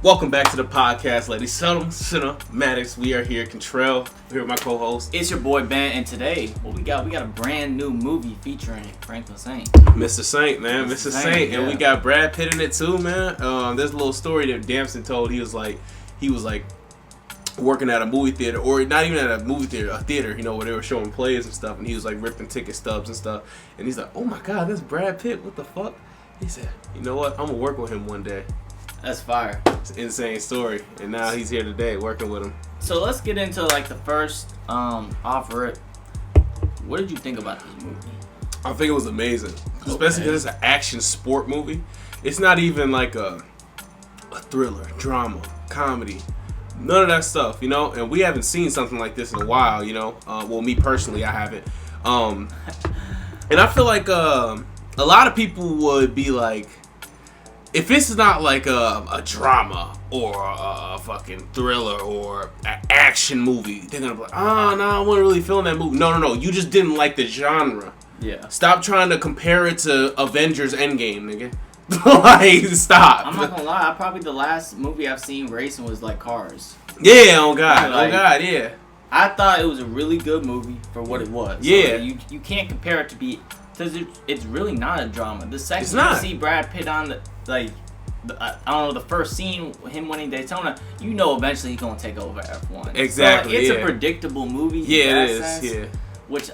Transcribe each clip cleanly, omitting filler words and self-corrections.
Welcome back to the podcast, ladies and gentlemen. Maddox, we are here. Contrell, here with my co-host. It's your boy Ben, and today, what we got a brand new movie featuring Franklin Saint. Mr. Saint, man, Mr. Saint, and we got Brad Pitt in it too, man. There's a little story that Damson told. He was like working at a movie theater, or not even at a movie theater, a theater, you know, where they were showing plays and stuff, and he was like ripping ticket stubs and stuff, and he's like, "Oh my God, that's Brad Pitt. What the fuck?" He said, "You know what? I'm gonna work with him one day." That's fire. It's an insane story, and now he's here today working with him. So let's get into like the first offer it. What did you think about this movie? I think it was amazing, especially because it's an action sport movie. It's not even like a thriller, drama, comedy, none of that stuff, you know. And we haven't seen something like this in a while, you know. Well, me personally, I haven't. And I feel like a lot of people would be like, if it's not like a drama or a fucking thriller or an action movie, they're gonna be like, no, I wasn't really feeling that movie. No, you just didn't like the genre. Yeah. Stop trying to compare it to Avengers Endgame, nigga. Like, stop. I'm not gonna lie, probably the last movie I've seen racing was like Cars. Yeah, oh God, yeah. I thought it was a really good movie for what it was. Yeah. So you can't compare it to be, because it's really not a drama. The second you see Brad Pitt on I don't know, the first scene, him winning Daytona, you know eventually he's going to take over F1. Exactly, so it's a predictable movie. Yeah, it is, sense, yeah. Which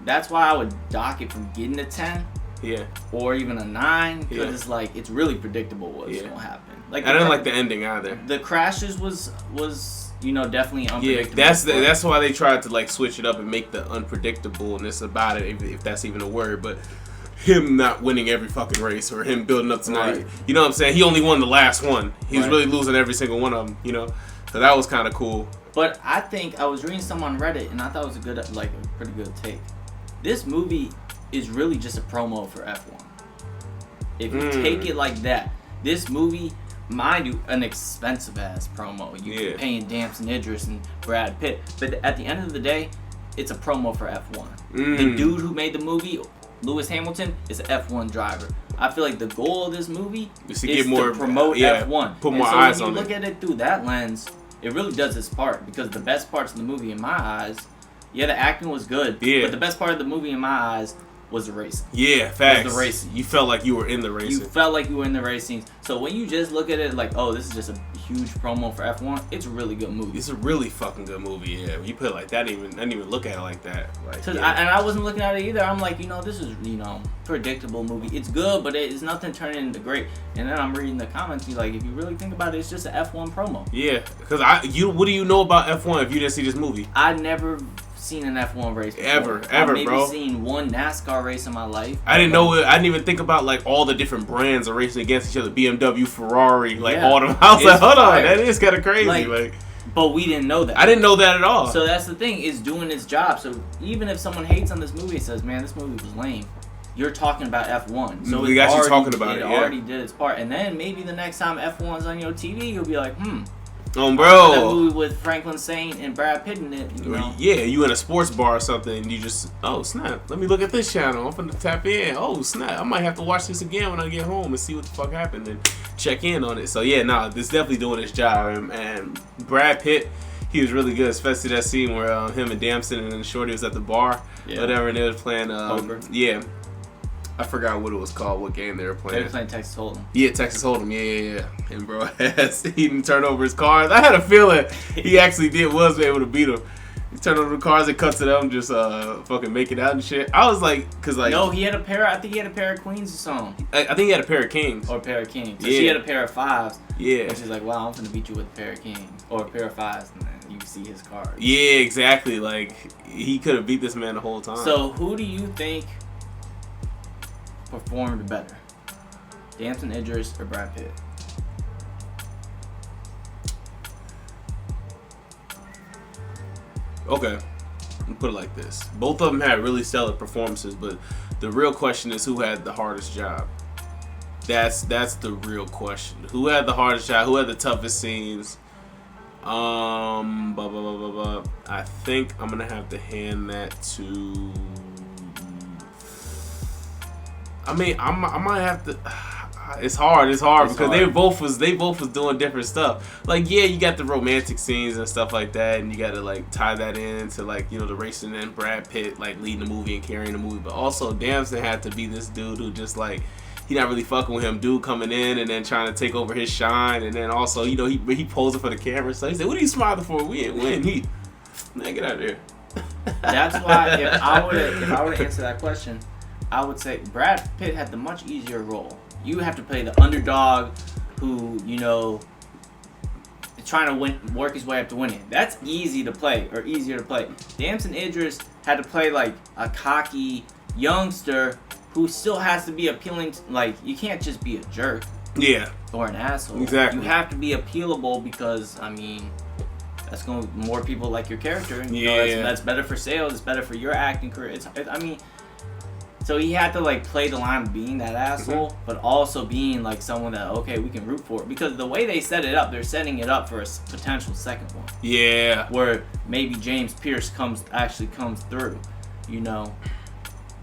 that's why I would dock it from getting a 10. Yeah. Or even a 9, because it's like, it's really predictable what's going to happen. Like, I didn't like the ending either. The crashes was you know, definitely unpredictable. Yeah, that's why they tried to like switch it up and make the unpredictableness about it, if that's even a word, but him not winning every fucking race or him building up tonight. Right. You know what I'm saying? He only won the last one. He was really losing every single one of them, you know? So that was kind of cool. But I think I was reading some on Reddit and I thought it was a pretty good take. This movie is really just a promo for F1. If you take it like that, this movie, mind you, an expensive ass promo. You're paying Damson Idris and Brad Pitt. But at the end of the day, it's a promo for F1. The dude who made the movie, Lewis Hamilton, is an F1 driver. I feel like the goal of this movie is to promote F1. Put more eyes on it. When you look at it through that lens, it really does its part, because the best parts of the movie in my eyes, the acting was good, but the best part of the movie in my eyes was the racing. Yeah, facts. Was the racing. You felt like you were in the racing. You felt like you were in the racing. So when you just look at it like, oh, this is just a huge promo for F1, it's a really good movie. It's a really fucking good movie, yeah. When you put it like that, I didn't even look at it like that. Like, and I wasn't looking at it either. I'm like, this is, predictable movie. It's good, but it's nothing turning into great. And then I'm reading the comments, be like, if you really think about it, it's just an F1 promo. Yeah, because what do you know about F1 if you didn't see this movie? I never seen an F1 race before. ever, I've bro. Maybe seen one NASCAR race in my life. I didn't know it. I didn't even think about like all the different brands are racing against each other. BMW, Ferrari, all them. I was like, hold on, that is kind of crazy. But we didn't know that. I didn't know that at all. So that's the thing, it's doing its job. So even if someone hates on this movie and says, man, this movie was lame, you're talking about F1. So we got you talking about it. It already did its part. And then maybe the next time F1's on your TV, you'll be like, bro. That movie with Franklin Saint and Brad Pitt in it, Yeah, you in a sports bar or something, and you just, oh snap, let me look at this channel. I'm finna tap in. Oh snap, I might have to watch this again when I get home and see what the fuck happened and check in on it. So yeah, this definitely doing its job. And Brad Pitt, he was really good, especially that scene where him and Damson and Shorty was at the bar, whatever, and they was playing. Poker. Yeah. I forgot what it was called, what game they were playing. They were playing Texas Hold'em. Yeah, Texas Hold'em. Yeah. And bro, he didn't turn over his cards. I had a feeling he actually was able to beat him. He turned over the cards and cut to them, just fucking make it out and shit. I was like, no, he had a pair. I think he had a pair of queens or something. I think he had a pair of kings. Or a pair of kings. So she had a pair of fives. Yeah. And she's like, wow, I'm gonna beat you with a pair of kings or a pair of fives, and then you see his cards. Yeah, exactly. Like he could have beat this man the whole time. So who do you think performed better, Damson Idris or Brad Pitt? Okay, let me put it like this. Both of them had really stellar performances, but the real question is who had the hardest job. That's the real question. Who had the hardest job? Who had the toughest scenes? I think I'm gonna have to hand that to. I mean, I might have to. It's hard because hard. they both was doing different stuff. Like, yeah, you got the romantic scenes and stuff like that, and you got to like tie that into like, you know, the racing and Brad Pitt like leading the movie and carrying the movie. But also Damson had to be this dude who just like, he not really fucking with him, dude coming in and then trying to take over his shine, and then also, you know, he posing for the camera. So he said, "What are you smiling for? We ain't win." Man, get out of here. That's why if I were to answer that question, I would say Brad Pitt had the much easier role. You have to play the underdog who, you know, is trying to work his way up to winning. That's easier to play. Damson Idris had to play like a cocky youngster who still has to be appealing. Like, you can't just be a jerk. Yeah. Or an asshole. Exactly. You have to be appealable because, I mean, that's going to more people like your character. And, you know, that's better for sales. It's better for your acting career. So he had to like play the line of being that asshole, but also being like someone that, okay, we can root for. Because the way they set it up, they're setting it up for a potential second one. Yeah. Where maybe James Pierce comes through, you know.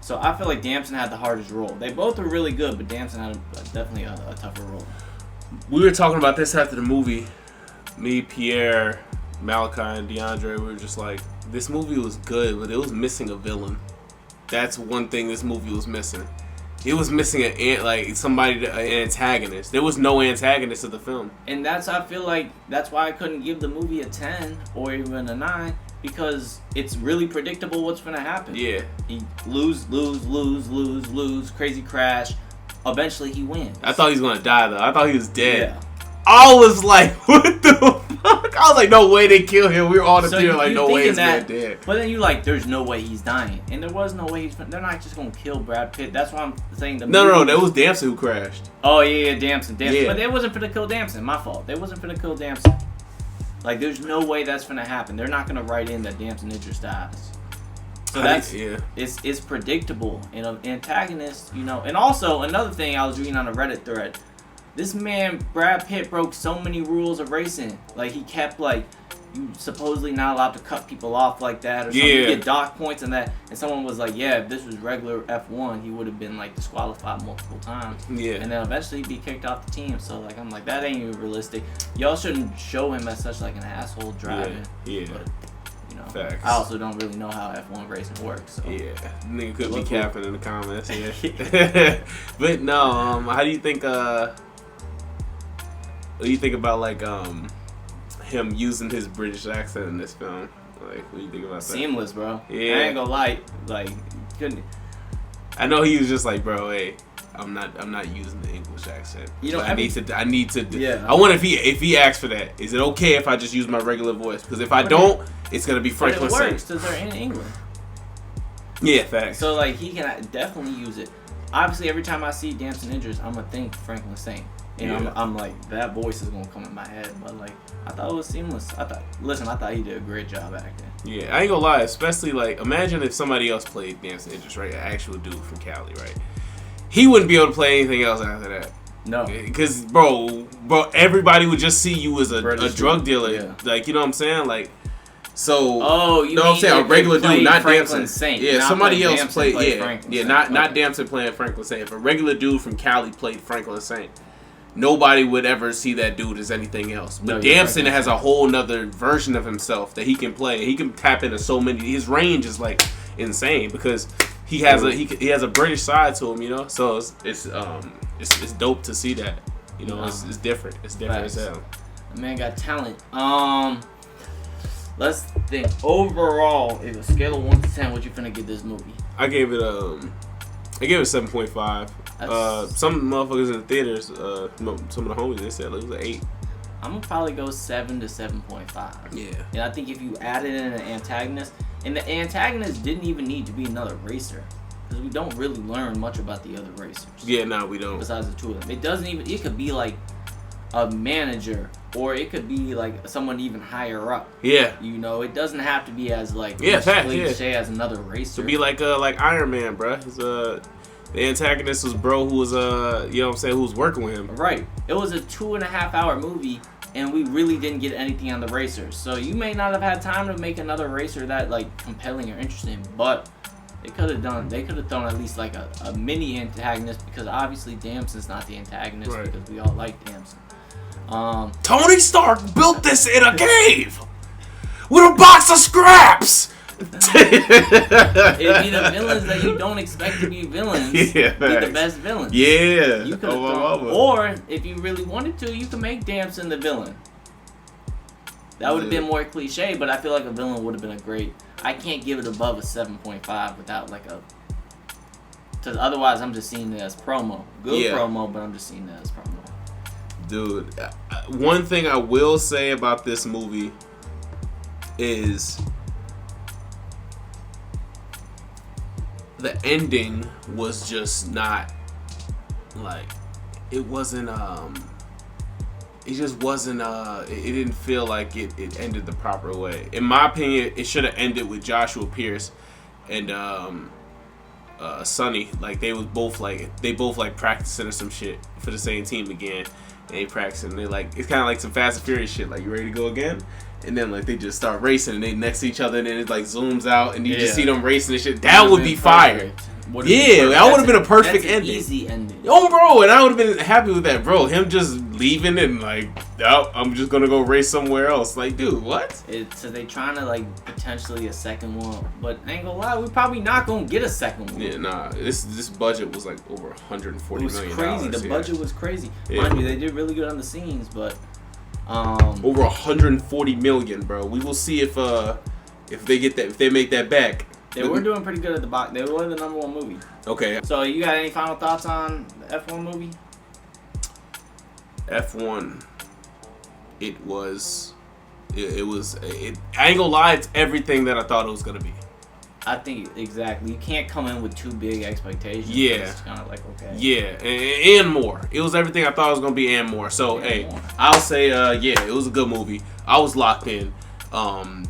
So I feel like Damson had the hardest role. They both were really good, but Damson had definitely a tougher role. We were talking about this after the movie. Me, Pierre, Malachi, and DeAndre, we were just like, this movie was good, but it was missing a villain. That's one thing this movie was missing. It was missing an antagonist. There was no antagonist to the film. And I feel like that's why I couldn't give the movie a 10 or even a 9, because it's really predictable what's going to happen. Yeah. He lose, crazy crash. Eventually he wins. I thought he was going to die, though. I thought he was dead. Yeah. I was like, what the fuck? I was like, no way they kill him. We were all in the theater like, no way he's dead. But then you like, there's no way he's dying. And there was no way they're not just going to kill Brad Pitt. That's why I'm saying No, that was Damson who crashed. Oh, yeah, Damson. Yeah. But it wasn't for to kill Damson. My fault. They wasn't for to kill Damson. Like, there's no way that's going to happen. They're not going to write in that Damson Idris dies. So it's predictable. And an antagonist, you know. And also, another thing I was reading on a Reddit thread, this man, Brad Pitt, broke so many rules of racing. Like, he kept, like, you supposedly not allowed to cut people off like that or something. You get dock points and that. And someone was like, yeah, if this was regular F1, he would have been, like, disqualified multiple times. Yeah. And then eventually he'd be kicked off the team. So, like, I'm like, that ain't even realistic. Y'all shouldn't show him as such, like, an asshole driving. Yeah. But, you know, facts. I also don't really know how F1 racing works. So. Yeah. Nigga could be capping in the comments. Yeah. But, no, how do you think, what do you think about, like, him using his British accent in this film? Like, what do you think about that? Seamless, bro. Yeah. I ain't gonna lie. Like, couldn't. I know he was just like, bro, hey, I'm not using the English accent. You know, I need to. Yeah. I wonder if he asks for that. Is it okay if I just use my regular voice? Because if I don't, it's gonna be Franklin Saint. But it works because they're in England. Yeah, facts. So like he can definitely use it. Obviously, every time I see Damson Idris, I'm gonna think Franklin Saint. You know, I'm like, that voice is gonna come in my head. But like, I thought it was seamless. I thought he did a great job acting. Yeah, I ain't gonna lie. Especially like, imagine if somebody else played Damson Idris, right? An actual dude from Cali, right? He wouldn't be able to play anything else after that. No, because bro, everybody would just see you as a drug dealer. Yeah. Like, you know what I'm saying? Like, so. You know what I'm saying? A regular dude, not Franklin Damson. Saint. Yeah, somebody else Damson played. Not Damson playing Franklin Saint. If a regular dude from Cali played Franklin Saint, nobody would ever see that dude as anything else. But Damson has a whole nother version of himself that he can play. He can tap into so many. His range is like insane because he has a British side to him, you know. So it's dope to see that. You know, it's different. It's different as hell. The man got talent. Let's think. Overall, if a scale of 1 to 10, what you finna give this movie? I gave it 7.5. Some motherfuckers in the theaters, some of the homies, they said it was an 8. I'm gonna probably go 7 to 7.5. Yeah. And I think if you added in an antagonist, and the antagonist didn't even need to be another racer, because we don't really learn much about the other racers. Yeah, no, we don't. Besides the two of them, it could be like a manager, or it could be like someone even higher up. Yeah. You know, it doesn't have to be as like cliche as another racer. To be like Iron Man, bro. The antagonist was bro who was you know what I'm saying, who was working with him. Right. It was a 2.5 hour movie, and we really didn't get anything on the racers. So you may not have had time to make another racer that like compelling or interesting, but They could have thrown at least like a mini antagonist, because obviously Damson's not the antagonist, Right. because we all like Damson. Tony Stark built this in a cave with a box of scraps. It'd be the villains that you don't expect to be villains. Yeah, be the facts. best villains. Yeah. You could have or if you really wanted to, you could make Damson the villain. That would have been more cliche, but I feel like a villain would have been a great. I can't give it above a 7.5 without like a. Because otherwise, I'm just seeing it as promo. Good promo, but I'm just seeing it as promo. Dude, one thing I will say about this movie is the ending was just not like it wasn't it just wasn't it didn't feel like it ended the proper way. In my opinion, it should have ended with Joshua Pierce and Sonny. Like they both practicing or some shit for the same team again. And they practicing. They like it's kind of like some Fast and Furious shit. Like, you ready to go again? And then like they just start racing and they next to each other and then it like zooms out and you just see them racing and shit. That would be fire. That would have been a perfect ending. Easy ending. Oh, bro, and I would have been happy with that, bro. Him just leaving and like, oh, I'm just gonna go race somewhere else. Like, dude, what? So they trying to like potentially a second one, but I ain't gonna lie, we probably not gonna get a second one. Yeah, nah. This budget was like over $140 million. It was crazy. The budget was crazy. Yeah. Mind you, they did really good on the scenes, but over $140 million, bro. We will see if they get that, if they make that back. They were doing pretty good at the box. They were the #1 movie. Okay. So you got any final thoughts on the F1 movie? F1. I ain't gonna lie, it's everything that I thought it was gonna be. I think exactly. You can't come in with too big expectations. Yeah. It's kind of like, okay. Yeah, and more. It was everything I thought it was gonna be and more. So I'll say it was a good movie. I was locked in.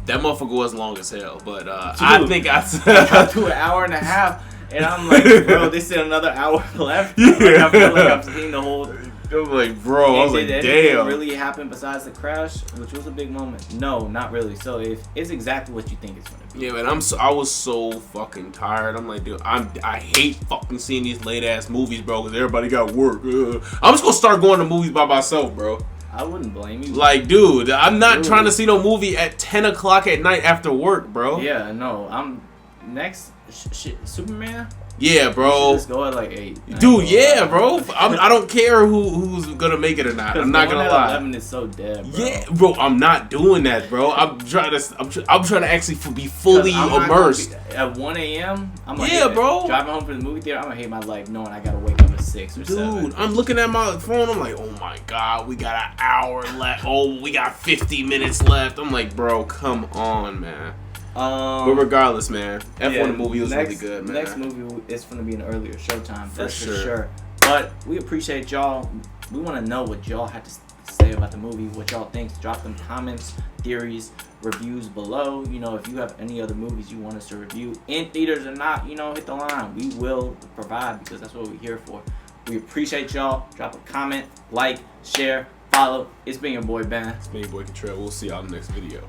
That motherfucker was long as hell, but I think I got to an hour and a half, and I'm like, bro, they said another hour left. Yeah. Like, I feel like I've seen the whole. I'm like, bro, I was like, did damn. anything really happen besides the crash, which was a big moment? No, not really. So if it's exactly what you think it's gonna be. Yeah, man, I was so fucking tired. I'm like, dude, I hate fucking seeing these late ass movies, bro, because everybody got work. I'm just gonna start going to movies by myself, bro. I wouldn't blame you. Like, dude, I'm not trying to see no movie at 10 o'clock at night after work, bro. Yeah, no, I'm next. Superman. Yeah, bro. Let's go at like 8. Dude, yeah, bro. I don't care who's gonna make it or not. I'm not gonna lie. 11 is so dead, bro. Yeah, bro. I'm not doing that, bro. I'm trying to actually be fully immersed. At 1 a.m. I'm like, bro. Driving home from the movie theater, I'm gonna hate my life knowing I gotta wake up at 6 or 7. Dude, I'm looking at my phone. I'm like, oh my god, we got an hour left. Oh, we got 50 minutes left. I'm like, bro, come on, man. But regardless, man, F1 movie was really good, man. Next movie is going to be an earlier showtime, for that's for sure. But we appreciate y'all. We want to know what y'all had to say about the movie, what y'all think. Drop them comments, theories, reviews below. You know, if you have any other movies you want us to review, in theaters or not, you know, hit the line. We will provide, because that's what we're here for. We appreciate y'all. Drop a comment, like, share, follow. It's been your boy Ben. It's been your boy Contrell. We'll see y'all in the next video.